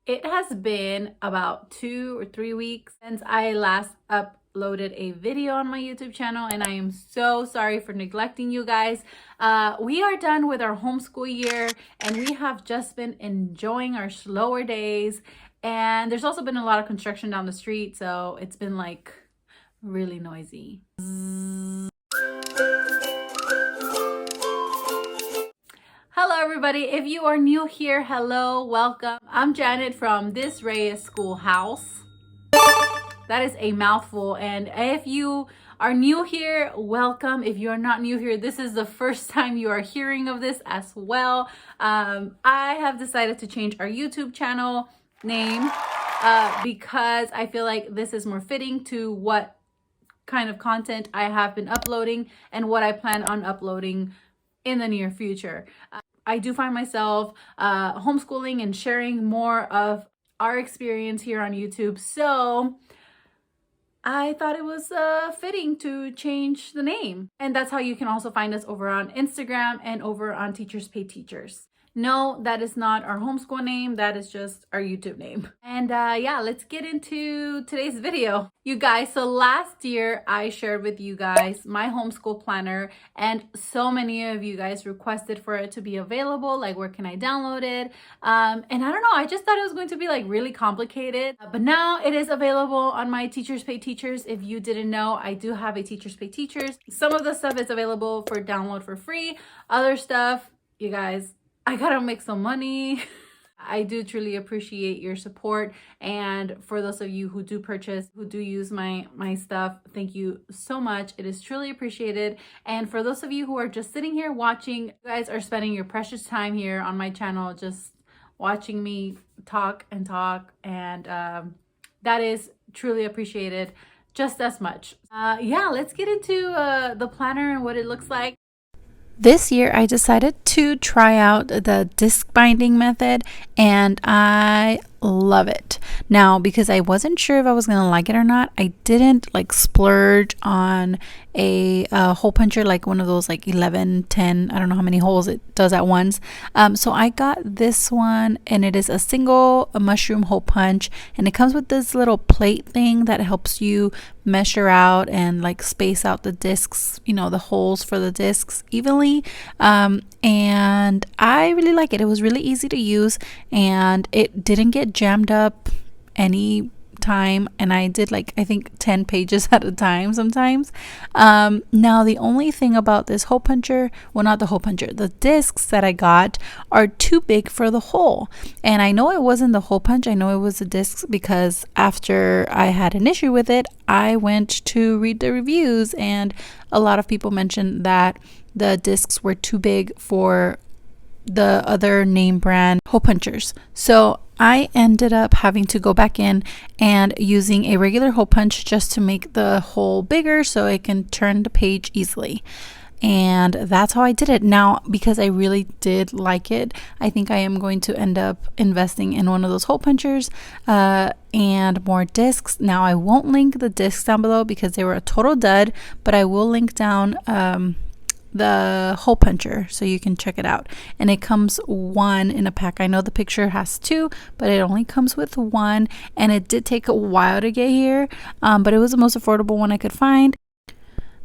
It has been about 2 or 3 weeks since I last uploaded a video on my YouTube channel, and I am so sorry for neglecting you guys. We are done with our homeschool year, and we have just been enjoying our slower days. And there's also been a lot of construction down the street, so it's been like really noisy. Hello everybody, if you are new here, hello, welcome. I'm Janet from This Reyes Schoolhouse. That is a mouthful, and if you are new here, welcome. If you are not new here, this is the first time you are hearing of this as well. I have decided to change our YouTube channel name because I feel like this is more fitting to what kind of content I have been uploading and what I plan on uploading in the near future. I do find myself homeschooling and sharing more of our experience here on YouTube. So I thought it was fitting to change the name. And that's how you can also find us over on Instagram and over on Teachers Pay Teachers. No, that is not our homeschool name. That is just our YouTube name. And yeah, let's get into today's video. You guys, so last year I shared with you guys my homeschool planner, and so many of you guys requested for it to be available. Like, where can I download it? And I don't know, I just thought it was going to be like really complicated. But now it is available on my Teachers Pay Teachers. If you didn't know, I do have a Teachers Pay Teachers. Some of the stuff is available for download for free. Other stuff, you guys, I gotta make some money. I do truly appreciate your support, and for those of you who do purchase, who do use my stuff, thank you so much. It is truly appreciated. And for those of you who are just sitting here watching, you guys are spending your precious time here on my channel just watching me talk, and that is truly appreciated just as much. Yeah, let's get into the planner and what it looks like. This year, I decided to try out the disc binding method, and I love it. Now, because I wasn't sure if I was going to like it or not, I didn't like splurge on a hole puncher, like one of those like 11, 10, I don't know how many holes it does at once. So I got this one, and it is a mushroom hole punch, and it comes with this little plate thing that helps you measure out and like space out the discs, you know, the holes for the discs evenly. And I really like it. It was really easy to use, and it didn't get jammed up any time, and I did like I think 10 pages at a time sometimes. Now the only thing about this hole puncher, well, not the hole puncher, the discs that I got are too big for the hole. And I know it wasn't the hole punch, I know it was the discs, because after I had an issue with it, I went to read the reviews, and a lot of people mentioned that the discs were too big for the other name brand hole punchers. So I ended up having to go back in and using a regular hole punch just to make the hole bigger so it can turn the page easily. And that's how I did it. Now, because I really did like it, I think I am going to end up investing in one of those hole punchers and more discs. Now, I won't link the discs down below because they were a total dud, but I will link down the hole puncher so you can check it out. And it comes one in a pack. I know the picture has two, but it only comes with one, and it did take a while to get here, but it was the most affordable one I could find.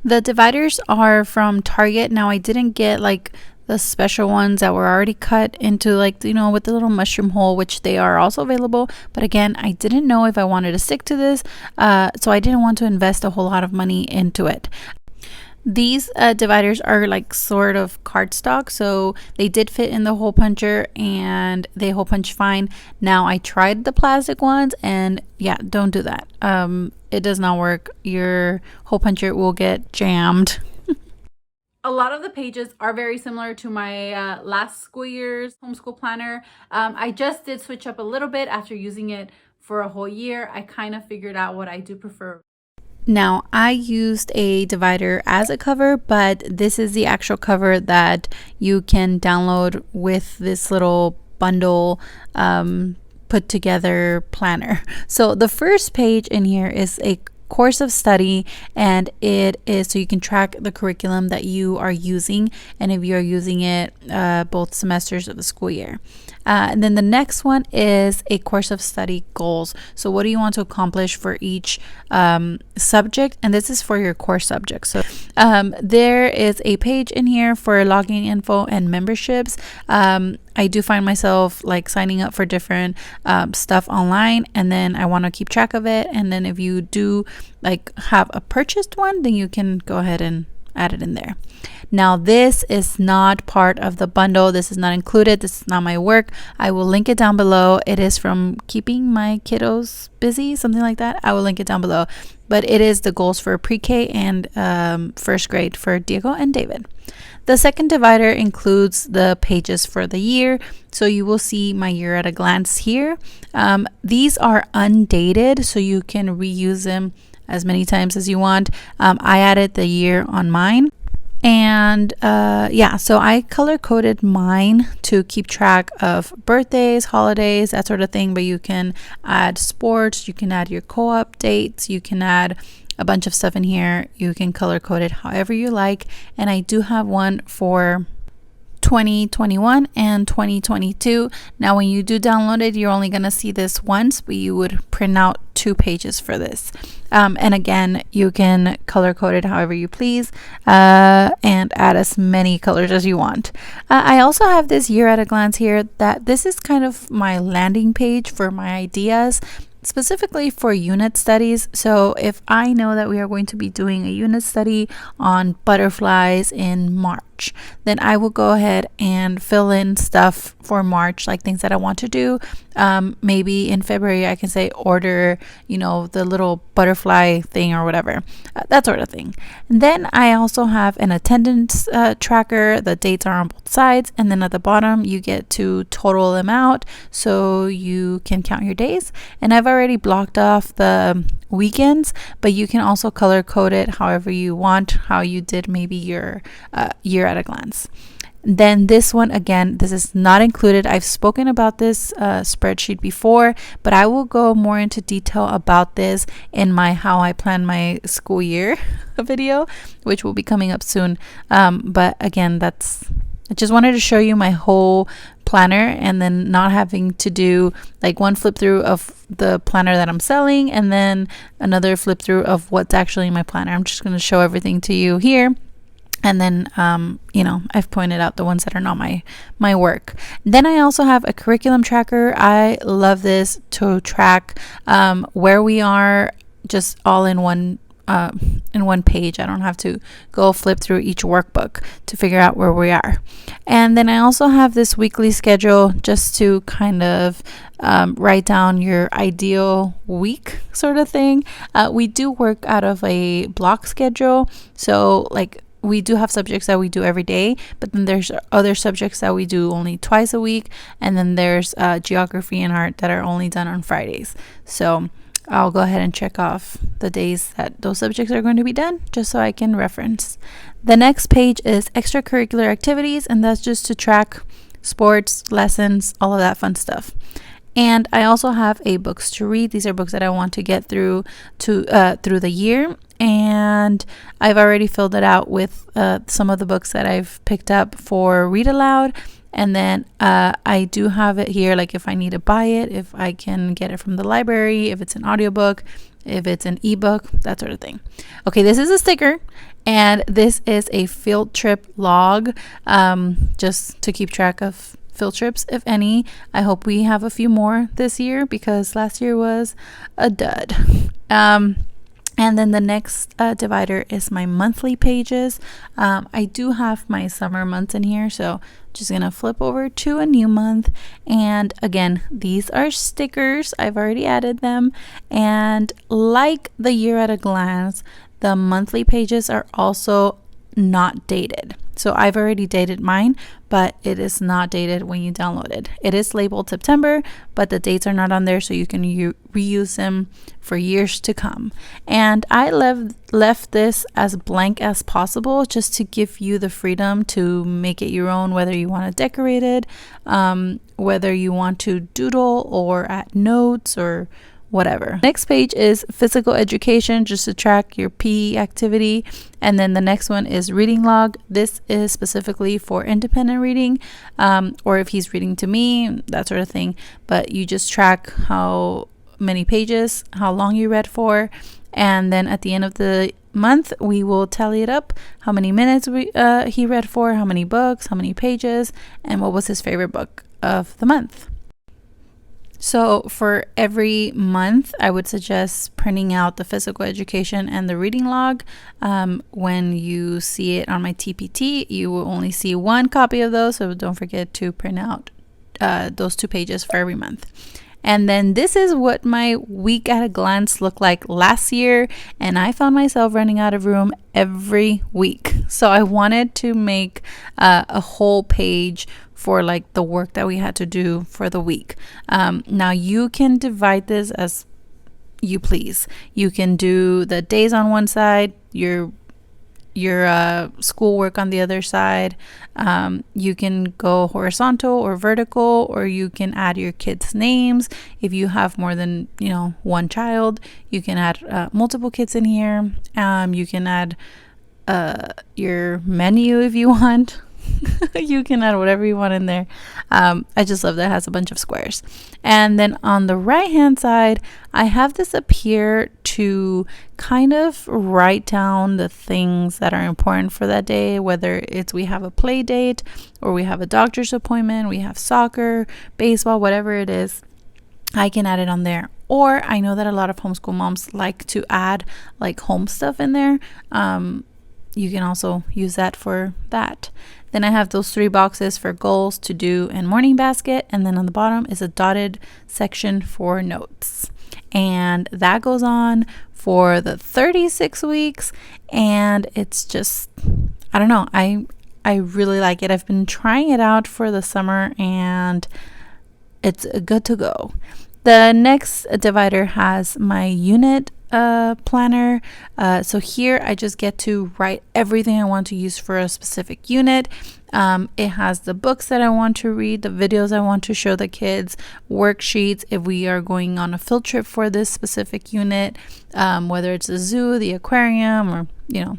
The dividers are from Target. Now, I didn't get like the special ones that were already cut into, like, you know, with the little mushroom hole, which they are also available. But again, I didn't know if I wanted to stick to this, so I didn't want to invest a whole lot of money into it. These dividers are like sort of cardstock, so they did fit in the hole puncher and they hole punch fine. Now, I tried the plastic ones, and yeah, don't do that. It does not work. Your hole puncher will get jammed. A lot of the pages are very similar to my last school year's homeschool planner. I just did switch up a little bit after using it for a whole year. I kind of figured out what I do prefer. Now, I used a divider as a cover, but this is the actual cover that you can download with this little bundle put together planner. So the first page in here is a course of study, and it is so you can track the curriculum that you are using and if you are using it both semesters of the school year. And then the next one is a course of study goals. So what do you want to accomplish for each subject? And this is for your core subject. So there is a page in here for login info and memberships. I do find myself like signing up for different stuff online, and then I want to keep track of it. And then if you do like have a purchased one, then you can go ahead and add it in there. Now, this is not part of the bundle. This is not included. This is not my work. I will link it down below. It is from Keeping My Kiddos Busy, something like that. I will link it down below. But it is the goals for pre-K and first grade for Diego and David. The second divider includes the pages for the year. So you will see my year at a glance here. These are undated, so you can reuse them as many times as you want. I added the year on mine. And so I color coded mine to keep track of birthdays, holidays, that sort of thing. But you can add sports, you can add your co-op dates, you can add a bunch of stuff in here. You can color code it however you like. And I do have one for 2021 and 2022. Now, when you do download it, you're only going to see this once, but you would print out 2 pages for this. And again, you can color code it however you please and add as many colors as you want. I also have this year at a glance here that this is kind of my landing page for my ideas, specifically for unit studies. So if I know that we are going to be doing a unit study on butterflies in March, then I will go ahead and fill in stuff for March, like things that I want to do. Maybe in February I can say order, the little butterfly thing or whatever, that sort of thing. And then I also have an attendance tracker. The dates are on both sides, and then at the bottom you get to total them out so you can count your days. And I've already blocked off the weekends, but you can also color code it however you want, how you did maybe your year at a glance. Then this one, again, this is not included. I've spoken about this spreadsheet before, but I will go more into detail about this in my how I plan my school year video, which will be coming up soon. But again, I just wanted to show you my whole planner, and then not having to do like one flip through of the planner that I'm selling and then another flip through of what's actually in my planner. I'm just going to show everything to you here. And then, I've pointed out the ones that are not my work. Then I also have a curriculum tracker. I love this to track where we are, just all in one page. I don't have to go flip through each workbook to figure out where we are. And then I also have this weekly schedule just to kind of write down your ideal week sort of thing. We do work out of a block schedule. So like, we do have subjects that we do every day, but then there's other subjects that we do only twice a week. And then there's geography and art that are only done on Fridays. So I'll go ahead and check off the days that those subjects are going to be done, just so I can reference. The next page is extracurricular activities, and that's just to track sports, lessons, all of that fun stuff. And I also have a books to read. These are books that I want to get through the year. And I've already filled it out with some of the books that I've picked up for read aloud. And then I do have it here, like if I need to buy it, if I can get it from the library, if it's an audiobook, if it's an ebook, that sort of thing. Okay, this is a sticker, and this is a field trip log, just to keep track of field trips, if any. I hope we have a few more this year because last year was a dud. And then the next divider is my monthly pages. I do have my summer months in here, so just gonna flip over to a new month. And again, these are stickers. I've already added them. And like the year at a glance, the monthly pages are also not dated. So I've already dated mine, but it is not dated when you download it. It is labeled September, but the dates are not on there, so you can reuse them for years to come. And I left this as blank as possible, just to give you the freedom to make it your own, whether you want to decorate it, whether you want to doodle or add notes or whatever. Next page is physical education, just to track your PE activity. And then the next one is reading log. This is specifically for independent reading, or if he's reading to me, that sort of thing. But you just track how many pages, how long you read for, and then at the end of the month we will tally it up, how many minutes he read for, how many books, how many pages, and what was his favorite book of the month. So for every month, I would suggest printing out the physical education and the reading log. When you see it on my TPT, you will only see one copy of those, so don't forget to print out those 2 pages for every month. And then this is what my week at a glance looked like last year, and I found myself running out of room every week. So I wanted to make a whole page for like the work that we had to do for the week. Now you can divide this as you please. You can do the days on one side, your schoolwork on the other side. You can go horizontal or vertical, or you can add your kids' names. If you have more than one child, you can add multiple kids in here. You can add your menu if you want. You can add whatever you want in there. I just love that it has a bunch of squares. And then on the right hand side, I have this up here to kind of write down the things that are important for that day, whether it's we have a play date or we have a doctor's appointment, we have soccer, baseball, whatever it is. I can add it on there. Or I know that a lot of homeschool moms like to add like home stuff in there. You can also use that for that. Then I have those 3 boxes for goals, to do, and morning basket. And then on the bottom is a dotted section for notes. And that goes on for the 36 weeks. And it's just, I don't know. I really like it. I've been trying it out for the summer and it's good to go. The next divider has my unit planner. So here I just get to write everything I want to use for a specific unit. It has the books that I want to read, the videos I want to show the kids, worksheets if we are going on a field trip for this specific unit, whether it's the zoo, the aquarium, or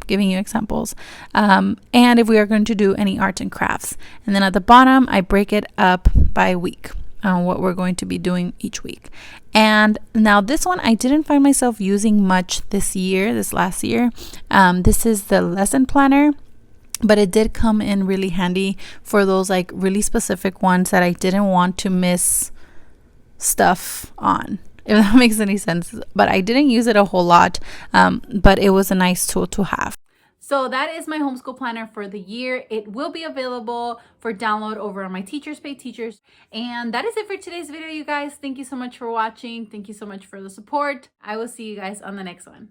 giving you examples, and if we are going to do any arts and crafts. And then at the bottom I break it up by week, what we're going to be doing each week. And now this one I didn't find myself using much this last year. This is the lesson planner, but it did come in really handy for those like really specific ones that I didn't want to miss stuff on, if that makes any sense. But I didn't use it a whole lot, but it was a nice tool to have. So that is my homeschool planner for the year. It will be available for download over on my Teachers Pay Teachers. And that is it for today's video, you guys. Thank you so much for watching. Thank you so much for the support. I will see you guys on the next one.